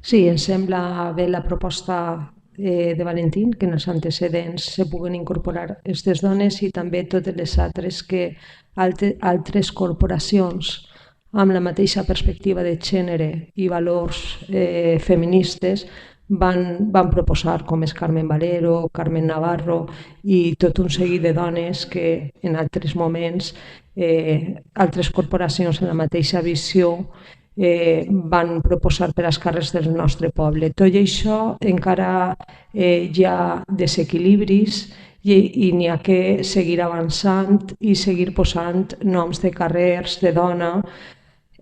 Sí, em sembla bé la proposta de Valentín, que en els antecedents se puguen incorporar aquestes dones i també totes les altres que altres corporacions amb la mateixa perspectiva de gènere i valors feministes van proposar, com és Carmen Valero, Carmen Navarro i tot un seguit de dones que en altres moments altres corporacions en la mateixa visió van proposar per als carrers del nostre poble. Tot i això encara hi ha desequilibris i n'hi ha que seguir avançant i seguir posant noms de carrers de dona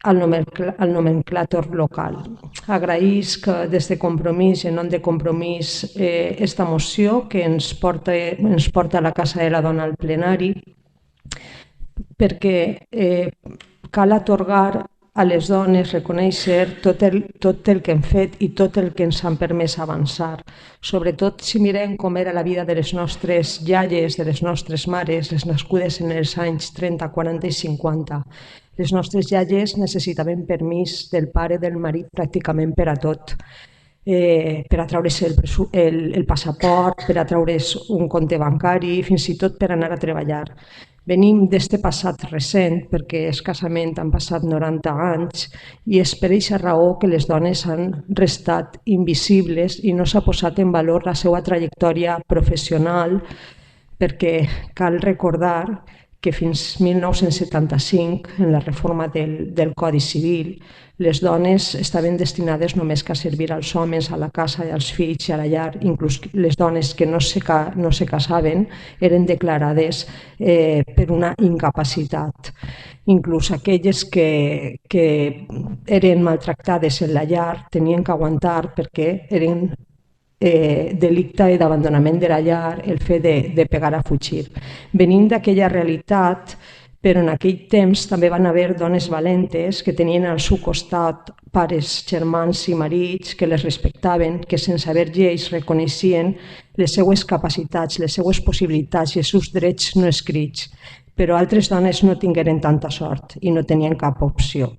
al nomenclàtor local. Agraïs que des de Compromís i en nom de Compromís esta moció que ens porta a la Casa de la Dona al plenari perquè cal atorgar a les dones, reconèixer tot el que hem fet i tot el que ens han permès avançar. Sobretot si mirem com era la vida de les nostres iaies, de les nostres mares, les nascudes en els anys 30, 40 i 50. Les nostres iaies necessitaven permís del pare, del marit, pràcticament per a tot. Per a treure's el passaport, per a treure's un compte bancari, fins i tot per anar a treballar. Venim d'este passat recent, perquè escassament han passat 90 anys, i és per aquesta raó que les dones han restat invisibles i no s'ha posat en valor la seva trajectòria professional, perquè cal recordar que fins 1975, en la reforma del Codi Civil, les dones estaven destinades només a servir als homes, a la casa, als fills i a la llar. Inclús les dones que no se casaven eren declarades per una incapacitat. Inclús aquelles que eren maltractades en la llar tenien que aguantar perquè eren delicte d'abandonament de la llar, el fet de pegar a fugir. Venint d'aquella realitat, però en aquell temps també van haver dones valentes que tenien al seu costat pares, germans i marits que les respectaven, que sense haver lleis reconeixien les seues capacitats, les seues possibilitats i els seus drets no escrits. Però altres dones no tingueren tanta sort i no tenien cap opció.